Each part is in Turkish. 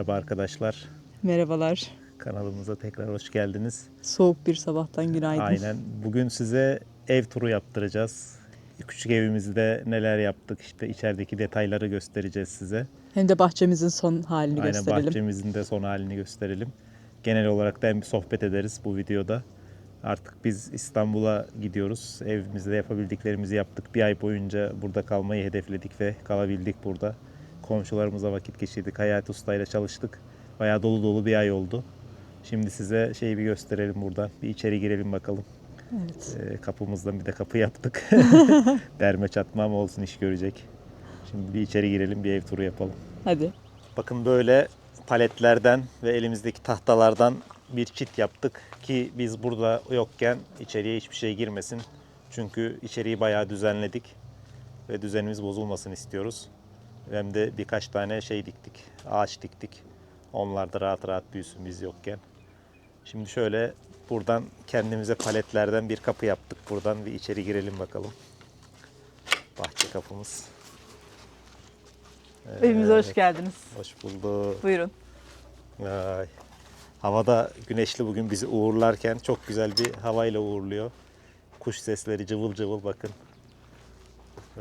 Merhaba arkadaşlar. Merhabalar. Kanalımıza tekrar hoş geldiniz. Soğuk bir sabahtan günaydın. Aynen. Bugün size ev turu yaptıracağız. Küçük evimizde neler yaptık, işte içerideki detayları göstereceğiz size. Hem de bahçemizin son halini Aynen, gösterelim. bahçemizin de son halini gösterelim. Genel olarak da hem bir sohbet ederiz bu videoda. Artık biz İstanbul'a gidiyoruz. Evimizde yapabildiklerimizi yaptık. Bir ay boyunca burada kalmayı hedefledik ve kalabildik burada. Komşularımıza vakit geçirdik. Hayati Usta ile çalıştık. Bayağı dolu dolu bir ay oldu. Şimdi size şeyi bir gösterelim buradan. Bir içeri girelim bakalım. Evet. Kapımızdan bir de kapı yaptık. Derme çatma ama olsun, iş görecek. Şimdi bir içeri girelim, bir ev turu yapalım. Hadi. Bakın, böyle paletlerden ve elimizdeki tahtalardan bir çit yaptık ki biz burada yokken içeriye hiçbir şey girmesin. Çünkü içeriği bayağı düzenledik ve düzenimiz bozulmasın istiyoruz. Hem de birkaç tane şey diktik, ağaç diktik. Onlar da rahat rahat büyüsün biz yokken. Şimdi şöyle buradan kendimize paletlerden bir kapı yaptık. Buradan bir içeri girelim bakalım. Bahçe kapımız. Evimize hoş geldiniz. Hoş bulduk. Buyurun. Ay. Havada güneşli, bugün bizi uğurlarken çok güzel bir havayla uğurluyor. Kuş sesleri cıvıl cıvıl, bakın.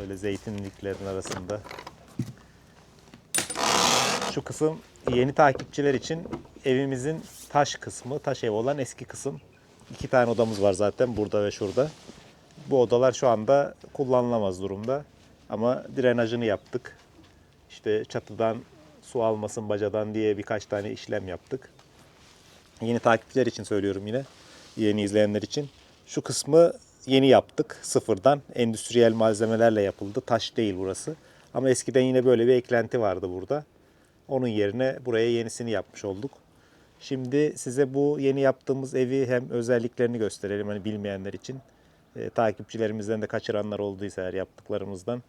Böyle zeytinliklerin arasında. Şu kısım yeni takipçiler için evimizin taş kısmı, taş ev olan eski kısım. 2 tane odamız var zaten, burada ve şurada. Bu odalar şu anda kullanılamaz durumda. Ama drenajını yaptık. İşte çatıdan su almasın bacadan diye birkaç tane işlem yaptık. Yeni takipçiler için söylüyorum yine. Yeni izleyenler için. Şu kısmı yeni yaptık. Sıfırdan. Endüstriyel malzemelerle yapıldı. Taş değil burası. Ama eskiden yine böyle bir eklenti vardı burada. Onun yerine buraya yenisini yapmış olduk. Şimdi size bu yeni yaptığımız evi hem özelliklerini gösterelim, hani bilmeyenler için. Takipçilerimizden de kaçıranlar olduysa eğer yaptıklarımızdan,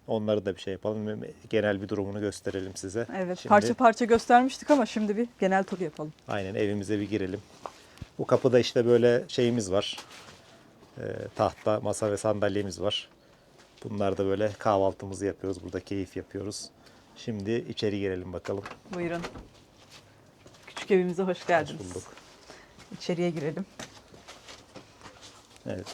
onları da bir şey yapalım. Genel bir durumunu gösterelim size. Evet, Şimdi, parça parça göstermiştik ama şimdi bir genel tur yapalım. aynen, evimize bir girelim. Bu kapıda işte böyle şeyimiz var. Tahta, masa ve sandalyemiz var. Bunlar da böyle kahvaltımızı yapıyoruz. Burada keyif yapıyoruz. Şimdi içeri girelim bakalım. Buyurun. Küçük evimize hoş geldiniz. Hoş bulduk. İçeriye girelim. Evet.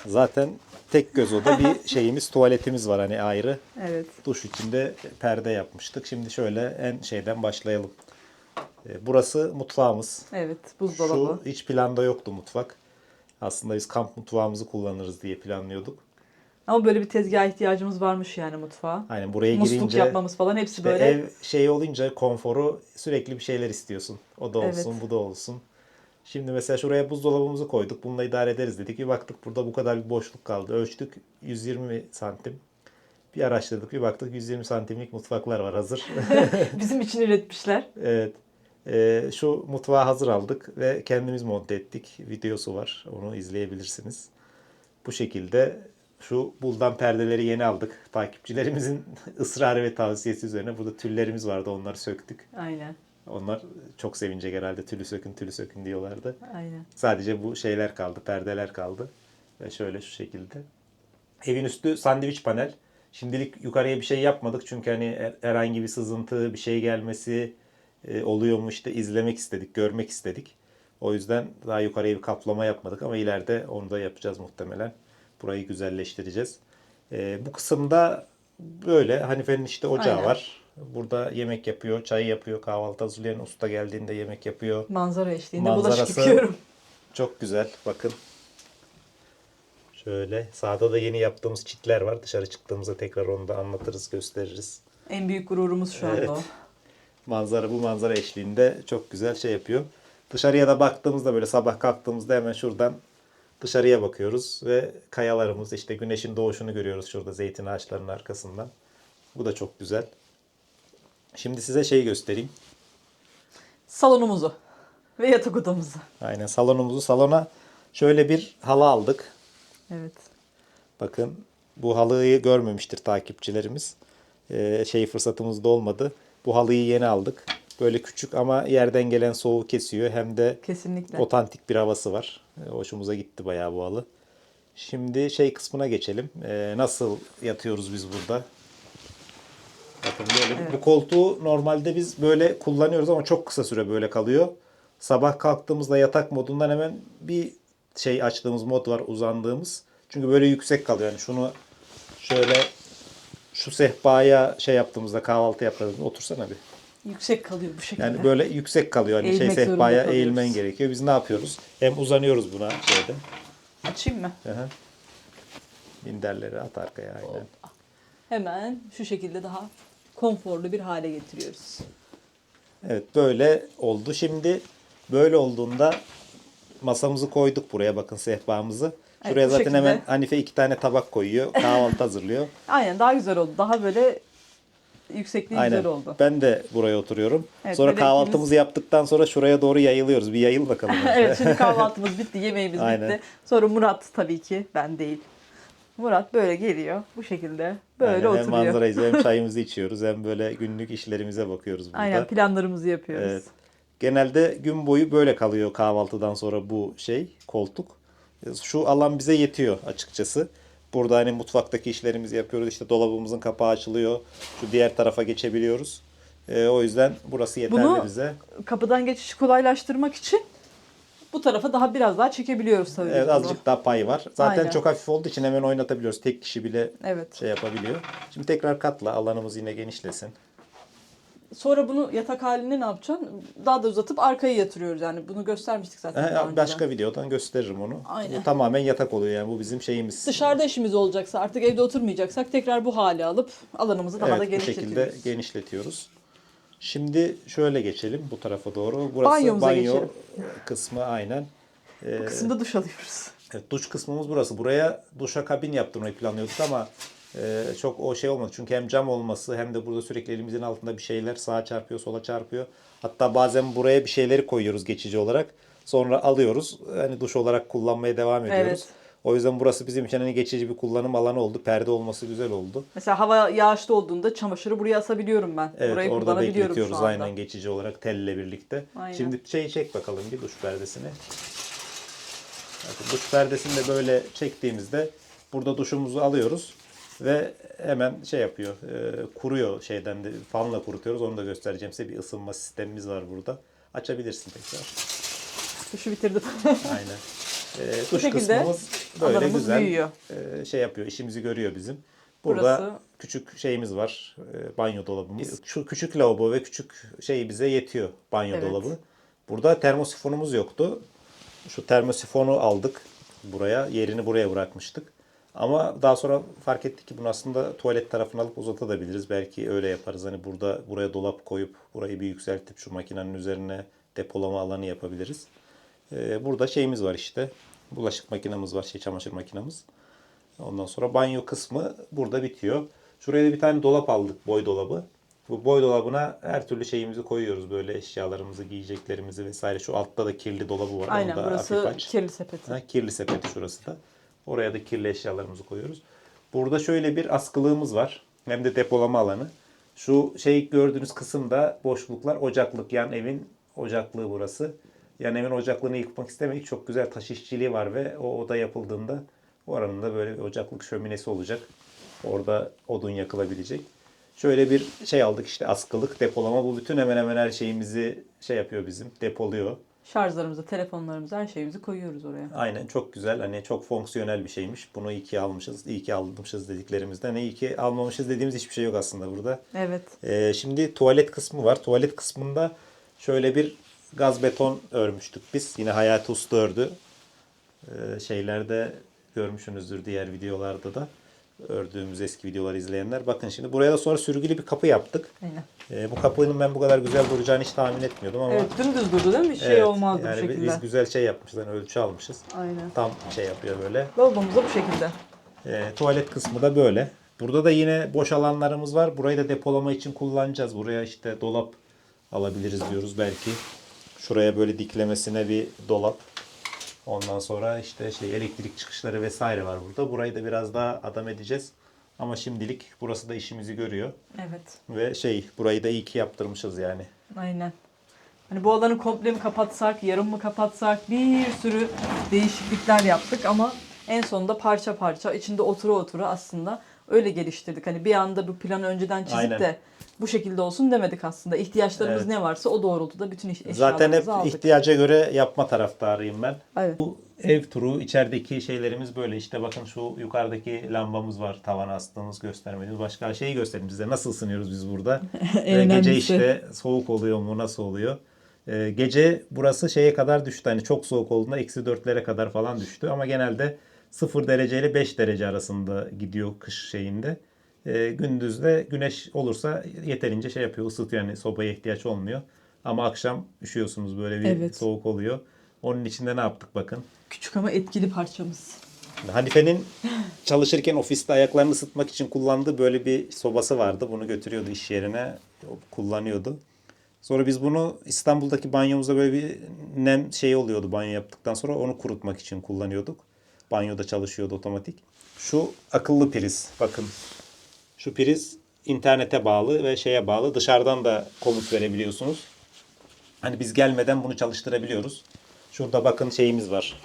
Zaten tek göz oda bir şeyimiz, tuvaletimiz var hani ayrı. Evet. Duş içinde perde yapmıştık. Şimdi şöyle en şeyden başlayalım. Burası mutfağımız. Evet, buzdolabı. Şu hiç planda yoktu mutfak. Aslında biz kamp mutfağımızı kullanırız diye planlıyorduk. Ama böyle bir tezgaha ihtiyacımız varmış yani mutfağa. Aynen, buraya Musluk girince yapmamız falan hepsi işte böyle. ev şeyi olunca konforu, sürekli bir şeyler istiyorsun. O da olsun, Evet. bu da olsun. Şimdi mesela şuraya buzdolabımızı koyduk. Bununla idare ederiz dedik. Bir baktık burada bu kadar bir boşluk kaldı. Ölçtük 120 santim. Bir araştırdık, bir baktık 120 santimlik mutfaklar var hazır. Bizim için üretmişler. Evet. Şu mutfağı hazır aldık ve kendimiz monte ettik. Videosu var. Onu izleyebilirsiniz. Bu şekilde şu buldan perdeleri yeni aldık. Takipçilerimizin ısrarı ve tavsiyesi üzerine burada tüllerimiz vardı. Onları söktük. Aynen. Onlar çok sevinecek herhalde. Tülü sökün, tülü sökün diyorlardı. Aynen. Sadece bu şeyler kaldı, perdeler kaldı. Ve şöyle şu şekilde. Evin üstü sandviç panel. Şimdilik yukarıya bir şey yapmadık. Çünkü hani herhangi bir sızıntı, bir şey gelmesi oluyor mu işte izlemek istedik, görmek istedik. O yüzden daha yukarıya bir kaplama yapmadık ama ileride onu da yapacağız muhtemelen. Burayı güzelleştireceğiz. Bu kısımda böyle Hanife'nin işte ocağı Aynen. var. Burada yemek yapıyor, çay yapıyor, kahvaltı hazırlayan usta geldiğinde yemek yapıyor. Manzara eşliğinde bulaşık Manzarası yıkıyorum. çok güzel. Bakın. Şöyle sağda da yeni yaptığımız çitler var. Dışarı çıktığımızda tekrar onu da anlatırız, gösteririz. En büyük gururumuz şu anda Evet. o. Bu manzara eşliğinde çok güzel şey yapıyor. Dışarıya da baktığımızda böyle sabah kalktığımızda hemen şuradan dışarıya bakıyoruz ve kayalarımız, işte güneşin doğuşunu görüyoruz şurada zeytin ağaçlarının arkasından. Bu da çok güzel. Şimdi size şey göstereyim. Salonumuzu ve yatak odamızı. Aynen, salonumuzu. Salona şöyle bir halı aldık. Evet. Bakın, bu halıyı görmemiştir takipçilerimiz. Fırsatımız da olmadı. Bu halıyı yeni aldık. Böyle küçük ama yerden gelen soğuğu kesiyor. Hem de Kesinlikle. otantik bir havası var. Hoşumuza gitti bayağı bu halı. Şimdi şey kısmına geçelim. Nasıl yatıyoruz biz burada? Bakın böyle. Evet. Bu koltuğu normalde biz böyle kullanıyoruz ama çok kısa süre böyle kalıyor. Sabah kalktığımızda yatak modundan hemen bir şey açtığımız mod var, uzandığımız. Çünkü böyle yüksek kalıyor. Yani şunu şöyle şu sehpaya şey yaptığımızda, kahvaltı yaptığımızda otursana bir. Yüksek kalıyor bu şekilde. Yani böyle yüksek kalıyor. Hani Eğilmek zorunda sehpaya kalıyoruz. eğilmen gerekiyor. Biz ne yapıyoruz? Hem uzanıyoruz buna şeyde. Açayım mı? Aha. Minderleri at arkaya aynen. Hemen şu şekilde daha konforlu bir hale getiriyoruz. Evet böyle oldu. Şimdi böyle olduğunda masamızı koyduk buraya, bakın sehpamızı. Şuraya Evet, bu zaten şekilde. hemen Hanife 2 tane tabak koyuyor. Kahvaltı hazırlıyor. Aynen daha güzel oldu. Daha böyle yüksekliği Aynen. güzel oldu. Ben de buraya oturuyorum. Evet, Sonra bebeğimiz- kahvaltımızı yaptıktan sonra şuraya doğru yayılıyoruz. Bir yayıl bakalım. Evet şimdi kahvaltımız bitti, yemeğimiz Aynen. bitti. Sonra Murat tabii ki, ben değil. Murat böyle geliyor bu şekilde. Böyle Aynen, hem oturuyor. manzarayı izliyoruz, hem çayımızı içiyoruz, hem böyle günlük işlerimize bakıyoruz burada. Aynen planlarımızı yapıyoruz. Evet. Genelde gün boyu böyle kalıyor kahvaltıdan sonra bu koltuk. Şu alan bize yetiyor açıkçası. Burada hani mutfaktaki işlerimizi yapıyoruz. İşte dolabımızın kapağı açılıyor. Şu diğer tarafa geçebiliyoruz. O yüzden burası yeterli Bunu bize. Kapıdan geçişi kolaylaştırmak için bu tarafa daha biraz daha çekebiliyoruz tabii. Evet, biz bunu. azıcık daha pay var. Zaten Aynen. çok hafif olduğu için hemen oynatabiliyoruz. Tek kişi bile Evet. şey yapabiliyor. Şimdi tekrar katla, alanımız yine genişlesin. Sonra bunu yatak halinde ne yapacaksın? Daha da uzatıp arkaya yatırıyoruz yani. Bunu göstermiştik zaten daha önceden. Başka videodan gösteririm onu. Aynen. Bu tamamen yatak oluyor yani, bu bizim şeyimiz. Dışarıda işimiz olacaksa, artık evde oturmayacaksak tekrar bu hale alıp alanımızı daha da Evet, bu şekilde genişletiyoruz. genişletiyoruz. Şimdi şöyle geçelim bu tarafa doğru. Burası Banyomuza banyo geçelim. kısmı aynen. Bu kısımda duş alıyoruz. Evet, duş kısmımız burası. Buraya duşakabin yaptırmayı planlıyorduk ama çok o şey olmadı. Çünkü hem cam olması hem de burada sürekli elimizin altında bir şeyler sağa çarpıyor, sola çarpıyor. Hatta bazen buraya bir şeyleri koyuyoruz geçici olarak. Sonra alıyoruz. Hani duş olarak kullanmaya devam ediyoruz. Evet. O yüzden burası bizim için hani geçici bir kullanım alanı oldu. Perde olması güzel oldu. Mesela hava yağışlı olduğunda çamaşırı buraya asabiliyorum ben. Evet, Burayı orada kullanabiliyorum bekletiyoruz şu anda. aynen geçici olarak telle birlikte. Aynen. Şimdi çek bakalım bir duş perdesini. Bakın, duş perdesini de böyle çektiğimizde burada duşumuzu alıyoruz ve hemen şey yapıyor, kuruyor şeyden de, fanla kurutuyoruz. Onu da göstereceğim size. Bir ısınma sistemimiz var burada. Açabilirsin tekrar. Duşu bitirdim. Aynen. Duş şekilde kısmımız böyle alanımız güzel büyüyor. şey yapıyor, işimizi görüyor bizim. Burada Burası- küçük şeyimiz var, banyo dolabımız. Şu küçük lavabo ve küçük şey bize yetiyor, banyo Evet. dolabı. Burada termosifonumuz yoktu. Şu termosifonu aldık buraya, yerini buraya bırakmıştık. Ama daha sonra fark ettik ki bunu aslında tuvalet tarafına alıp uzatabiliriz. Belki öyle yaparız. Hani buraya dolap koyup burayı bir yükseltip şu makinenin üzerine depolama alanı yapabiliriz. Burada şeyimiz var işte. Bulaşık makinamız var, çamaşır makinamız. Ondan sonra banyo kısmı burada bitiyor. Şuraya da bir tane dolap aldık, boy dolabı. Bu boy dolabına her türlü şeyimizi koyuyoruz. Böyle eşyalarımızı, giyeceklerimizi vesaire. Şu altta da kirli dolabı var. Aynen, Onu da hafif burası aç. kirli sepeti. Ha, kirli sepeti şurası da. Oraya da kirli eşyalarımızı koyuyoruz. Burada şöyle bir askılığımız var. Hem de depolama alanı. Şu şey gördüğünüz kısımda boşluklar, ocaklık. Yan evin ocaklığı burası. Yan evin ocaklığını yıkmak istemedik. Çok güzel taş işçiliği var ve o oda yapıldığında oranın da böyle bir ocaklık şöminesi olacak. Orada odun yakılabilecek. Şöyle bir şey aldık işte, askılık, depolama. Bu bütün hemen hemen her şeyimizi şey yapıyor bizim, depoluyor. Şarjlarımızı, telefonlarımızı, her şeyimizi koyuyoruz oraya. Aynen, çok güzel. Hani çok fonksiyonel bir şeymiş. Bunu iyi ki almışız, iyi ki almışız dediklerimizde. Ne iyi ki almamışız dediğimiz hiçbir şey yok aslında burada. Evet. Şimdi tuvalet kısmı var. Tuvalet kısmında şöyle bir gaz beton örmüştük biz. Yine Hayati Usta ördü. Şeylerde görmüşsünüzdür diğer videolarda da. Ördüğümüz eski videoları izleyenler. Bakın şimdi buraya da sonra sürgülü bir kapı yaptık. Aynen. Bu kapının ben bu kadar güzel duracağını hiç tahmin etmiyordum ama Evet, dümdüz durdu değil mi? Şey evet, olmazdı bu yani şekilde. biz güzel şey yapmışız. Yani ölçü almışız. Aynen. Tam şey yapıyor böyle. Lavabomuz da bu şekilde. Tuvalet kısmı da böyle. Burada da yine boş alanlarımız var. Burayı da depolama için kullanacağız. Buraya işte dolap alabiliriz diyoruz belki. Şuraya böyle diklemesine bir dolap. Ondan sonra işte elektrik çıkışları vesaire var burada. Burayı da biraz daha adam edeceğiz. Ama şimdilik burası da işimizi görüyor. Evet. Ve burayı da iyi ki yaptırmışız yani. Aynen. Hani bu alanı komple mi kapatsak, yarım mı kapatsak, bir sürü değişiklikler yaptık ama en sonunda parça parça içinde otura otura aslında öyle geliştirdik. Hani bir anda bu planı önceden çizip Aynen. de bu şekilde olsun demedik aslında. İhtiyaçlarımız Evet. ne varsa o doğrultuda bütün Zaten hep eşyalarımızı aldık. ihtiyaca göre yapma taraftarıyım ben. Evet. Bu ev turu, içerideki şeylerimiz böyle. İşte bakın şu yukarıdaki lambamız var. Tavana astığımız, göstermediğimiz. Başka şeyi göstereyim size. Nasıl ısınıyoruz biz burada? En Ve gece önemlisi. işte soğuk oluyor mu, nasıl oluyor? Gece burası şeye kadar düştü. Hani çok soğuk olduğunda -4'lere kadar falan düştü. Ama genelde 0 derece ile 5 derece arasında gidiyor kış şeyinde. Gündüzde güneş olursa yeterince şey yapıyor, ısıtıyor. Yani sobaya ihtiyaç olmuyor. Ama akşam üşüyorsunuz, böyle bir Evet. soğuk oluyor. Onun içinde ne yaptık bakın. Küçük ama etkili parçamız. Hanife'nin çalışırken ofiste ayaklarını ısıtmak için kullandığı böyle bir sobası vardı. Bunu götürüyordu iş yerine, kullanıyordu. Sonra biz bunu İstanbul'daki banyomuzda böyle bir nem şey oluyordu banyo yaptıktan sonra, onu kurutmak için kullanıyorduk. Banyoda çalışıyordu otomatik. Şu akıllı priz bakın. Şu priz internete bağlı ve şeye bağlı. Dışarıdan da komut verebiliyorsunuz. Hani biz gelmeden bunu çalıştırabiliyoruz. Şurada bakın şeyimiz var.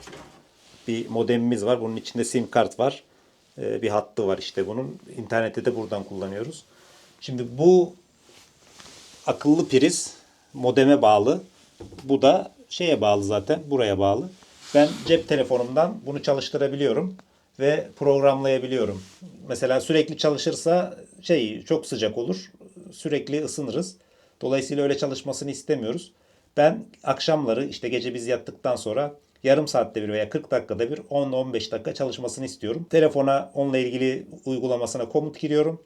Bir modemimiz var. Bunun içinde sim kart var. Bir hattı var işte bunun. İnternette de buradan kullanıyoruz. Şimdi bu akıllı priz modeme bağlı. Bu da şeye bağlı zaten. Buraya bağlı. Ben cep telefonumdan bunu çalıştırabiliyorum ve programlayabiliyorum. Mesela sürekli çalışırsa şey çok sıcak olur. Sürekli ısınırız. Dolayısıyla öyle çalışmasını istemiyoruz. Ben akşamları işte gece biz yattıktan sonra yarım saatte bir veya 40 dakikada bir 10-15 dakika çalışmasını istiyorum. Telefona onunla ilgili uygulamasına komut giriyorum.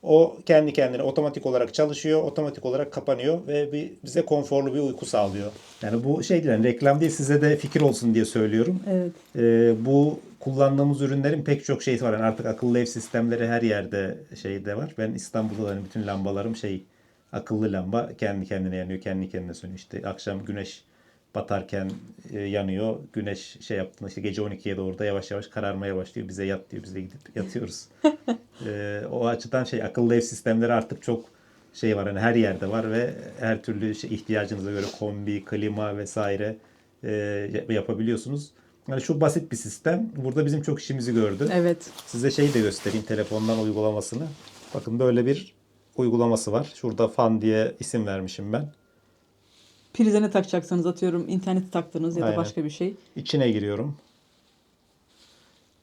O kendi kendine otomatik olarak çalışıyor, otomatik olarak kapanıyor ve bize konforlu bir uyku sağlıyor. Yani bu şey değil, yani reklam değil, size de fikir olsun diye söylüyorum. Evet. Bu kullandığımız ürünlerin pek çok şeysi var. Yani artık akıllı ev sistemleri her yerde şeyde var. Ben İstanbul'da hani bütün lambalarım akıllı lamba, kendi kendine yanıyor, kendi kendine sönüyor. İşte akşam güneş batarken yanıyor. Güneş şey yaptığında işte gece 12'ye doğru da yavaş yavaş kararmaya başlıyor. Bize yat diyor. Biz de gidip yatıyoruz. O açıdan akıllı ev sistemleri artık çok şey var. Hani her yerde var ve her türlü ihtiyacınıza göre kombi, klima vesaire yapabiliyorsunuz. Yani şu basit bir sistem burada bizim çok işimizi gördü. Evet. Size şeyi de göstereyim, telefondan uygulamasını. Bakın böyle bir uygulaması var. Şurada fan diye isim vermişim ben. Prize ne takacaksanız, atıyorum interneti taktınız ya da Aynen. başka bir şey. İçine giriyorum.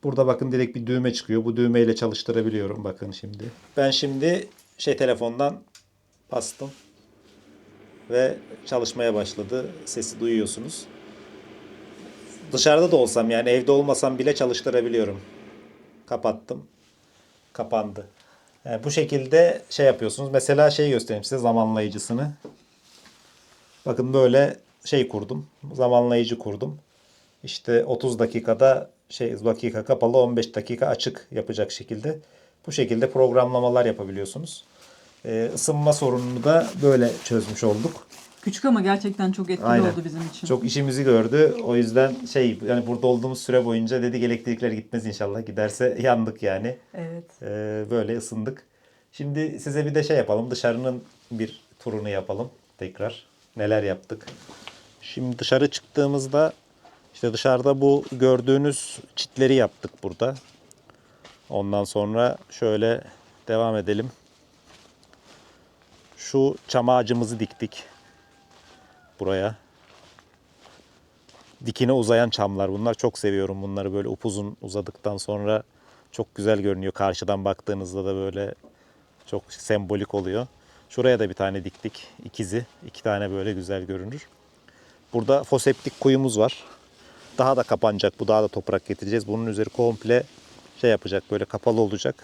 Burada bakın direkt bir düğme çıkıyor. Bu düğmeyle çalıştırabiliyorum. Bakın şimdi. Ben şimdi telefondan bastım ve çalışmaya başladı. Sesi duyuyorsunuz. Dışarıda da olsam, yani evde olmasam bile çalıştırabiliyorum. Kapattım. Kapandı. Yani bu şekilde yapıyorsunuz. Mesela göstereyim size, zamanlayıcısını. Bakın böyle kurdum. Zamanlayıcı kurdum. İşte 30 dakikada dakika kapalı, 15 dakika açık yapacak şekilde. Bu şekilde programlamalar yapabiliyorsunuz. Isınma sorununu da böyle çözmüş olduk. Küçük ama gerçekten çok etkili Aynen. oldu bizim için. Çok işimizi gördü. O yüzden yani burada olduğumuz süre boyunca dedik elektrikler gitmez inşallah. Giderse yandık yani. Evet. Böyle ısındık. Şimdi size bir de yapalım. Dışarının bir turunu yapalım tekrar. Neler yaptık. Şimdi dışarı çıktığımızda işte dışarıda bu gördüğünüz çitleri yaptık burada. Ondan sonra şöyle devam edelim. Şu çam ağacımızı diktik buraya. Dikine uzayan çamlar bunlar. Çok seviyorum bunları, böyle upuzun uzadıktan sonra çok güzel görünüyor. Karşıdan baktığınızda da böyle çok sembolik oluyor. Şuraya da bir tane diktik. İkizi. 2 tane böyle güzel görünür. Burada foseptik kuyumuz var. Daha da kapanacak. Bu, daha da toprak getireceğiz. Bunun üzeri komple yapacak. Böyle kapalı olacak.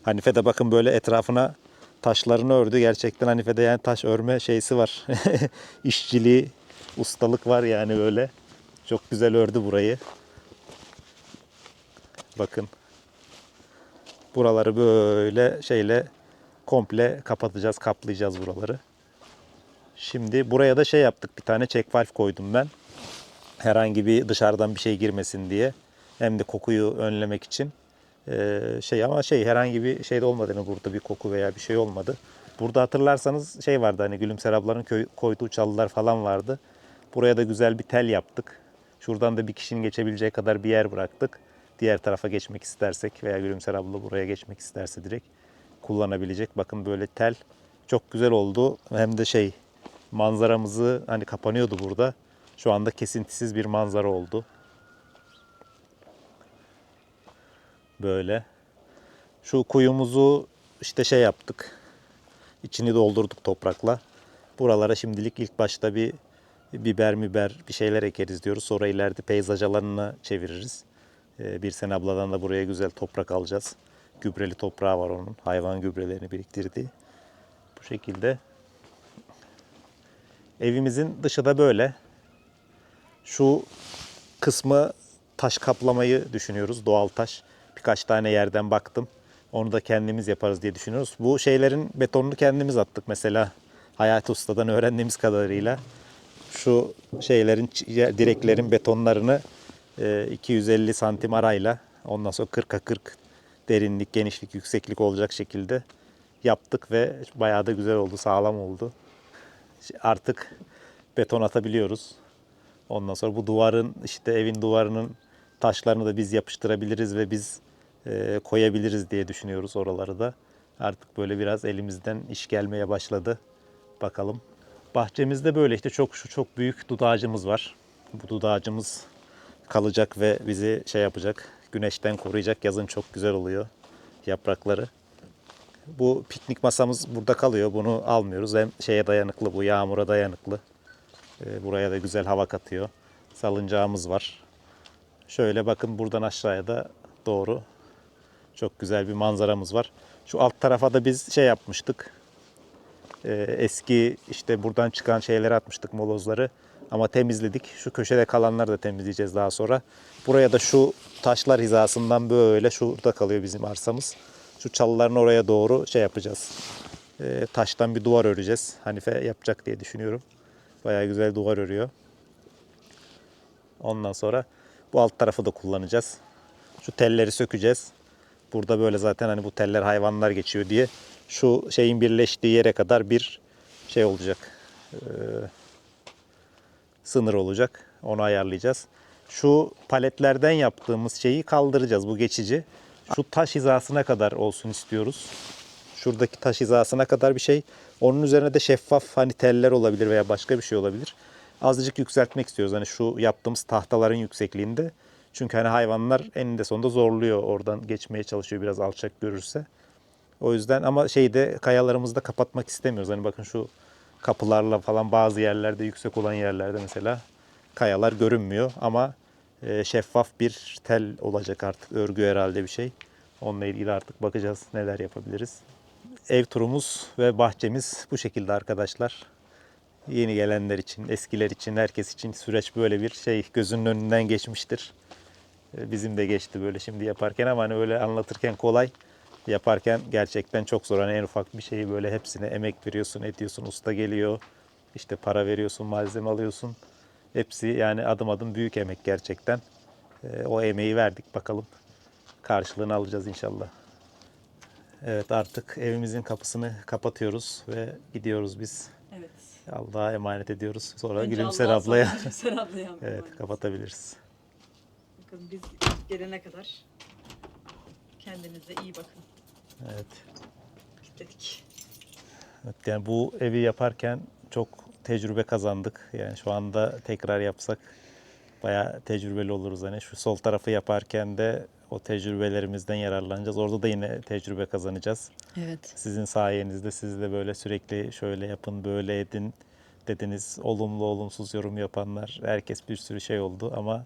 Hanife de bakın böyle etrafına taşlarını ördü. Gerçekten Hanife'de yani taş örme şeysi var. İşçiliği, ustalık var yani böyle. Çok güzel ördü burayı. Bakın. Buraları böyle komple kapatacağız, kaplayacağız buraları. Şimdi buraya da yaptık. Bir tane check valve koydum ben. Herhangi bir dışarıdan bir şey girmesin diye. Hem de kokuyu önlemek için. Ama herhangi bir şey de olmadı. Yani burada bir koku veya bir şey olmadı. Burada hatırlarsanız vardı, hani Gülümser ablanın koyduğu çalılar falan vardı. Buraya da güzel bir tel yaptık. Şuradan da bir kişinin geçebileceği kadar bir yer bıraktık. Diğer tarafa geçmek istersek veya Gülümser abla buraya geçmek isterse direkt kullanabilecek. Bakın böyle tel çok güzel oldu. Hem de manzaramızı hani kapanıyordu burada. Şu anda kesintisiz bir manzara oldu. Böyle. Şu kuyumuzu işte yaptık. İçini doldurduk toprakla. Buralara şimdilik ilk başta bir biber bir şeyler ekeriz diyoruz. Sonra ileride peyzaj alanına çeviririz. Bir sene abladan da buraya güzel toprak alacağız. Gübreli toprağı var onun. Hayvan gübrelerini biriktirdiği. Bu şekilde. Evimizin dışı da böyle. Şu kısmı taş kaplamayı düşünüyoruz. Doğal taş. Birkaç tane yerden baktım. Onu da kendimiz yaparız diye düşünüyoruz. Bu şeylerin betonunu kendimiz attık. Mesela Hayati Usta'dan öğrendiğimiz kadarıyla şu direklerin betonlarını 250 santim arayla, ondan sonra 40'a 40 derinlik, genişlik, yükseklik olacak şekilde yaptık ve bayağı da güzel oldu, sağlam oldu. Artık beton atabiliyoruz. Ondan sonra bu duvarın, evin duvarının taşlarını da biz yapıştırabiliriz ve biz koyabiliriz diye düşünüyoruz oraları da. Artık böyle biraz elimizden iş gelmeye başladı. Bakalım. Bahçemizde böyle çok büyük dut ağacımız var. Bu dut ağacımız kalacak ve bizi yapacak, güneşten koruyacak. Yazın çok güzel oluyor yaprakları. Bu piknik masamız burada kalıyor. Bunu almıyoruz. Hem dayanıklı, bu yağmura dayanıklı. Buraya da güzel hava katıyor. Salıncağımız var. Şöyle bakın, buradan aşağıya da doğru çok güzel bir manzaramız var. Şu alt tarafa da biz yapmıştık. Eski buradan çıkan şeyleri atmıştık, molozları. Ama temizledik. Şu köşede kalanları da temizleyeceğiz daha sonra. Buraya da şu taşlar hizasından böyle şurada kalıyor bizim arsamız. Şu çalıların oraya doğru yapacağız. Taştan bir duvar öreceğiz. Hanife yapacak diye düşünüyorum. Bayağı güzel duvar örüyor. Ondan sonra bu alt tarafı da kullanacağız. Şu telleri sökeceğiz. Burada böyle zaten bu teller hayvanlar geçiyor diye şu şeyin birleştiği yere kadar bir olacak. Sınır olacak. Onu ayarlayacağız. Şu paletlerden yaptığımız şeyi kaldıracağız. Bu geçici. Şu taş hizasına kadar olsun istiyoruz. Şuradaki taş hizasına kadar bir şey. Onun üzerine de şeffaf teller olabilir veya başka bir şey olabilir. Azıcık yükseltmek istiyoruz. Şu yaptığımız tahtaların yüksekliğinde. Çünkü hayvanlar eninde sonunda zorluyor. Oradan geçmeye çalışıyor biraz alçak görürse. O yüzden ama kayalarımızı da kapatmak istemiyoruz. Bakın şu kapılarla falan bazı yerlerde, yüksek olan yerlerde mesela kayalar görünmüyor ama şeffaf bir tel olacak artık. Örgü herhalde bir şey. Onunla ilgili artık bakacağız neler yapabiliriz. Ev turumuz ve bahçemiz bu şekilde arkadaşlar. Yeni gelenler için, eskiler için, herkes için süreç böyle bir gözünün önünden geçmiştir. Bizim de geçti böyle şimdi yaparken ama öyle anlatırken kolay. Yaparken gerçekten çok zor. En ufak bir şeyi böyle hepsine emek veriyorsun, ediyorsun, usta geliyor. Para veriyorsun, malzeme alıyorsun. Hepsi adım adım büyük emek gerçekten. O emeği verdik, bakalım karşılığını alacağız inşallah. Evet, artık evimizin kapısını kapatıyoruz ve gidiyoruz biz. Evet. Allah'a emanet ediyoruz. Sonra Önce Gülümser Allah'a, ablaya. sonra Gülümser ablaya Evet, emanet. kapatabiliriz. Bakın biz gelene kadar kendinize iyi bakın. Evet. Dedik. Evet, bu evi yaparken çok tecrübe kazandık. Şu anda tekrar yapsak bayağı tecrübeli oluruz. Şu sol tarafı yaparken de o tecrübelerimizden yararlanacağız. Orada da yine tecrübe kazanacağız. Evet. Sizin sayenizde, siz de böyle sürekli şöyle yapın, böyle edin dediniz. Olumlu, olumsuz yorum yapanlar, herkes bir sürü oldu ama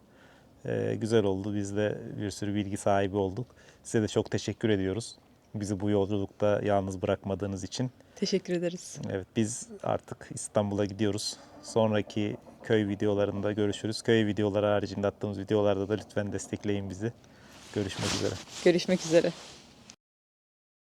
güzel oldu. Biz de bir sürü bilgi sahibi olduk. Size de çok teşekkür ediyoruz. Bizi bu yolculukta yalnız bırakmadığınız için. Teşekkür ederiz. Evet, biz artık İstanbul'a gidiyoruz. Sonraki köy videolarında görüşürüz. Köy videoları haricinde attığımız videolarda da lütfen destekleyin bizi. Görüşmek üzere. Görüşmek üzere.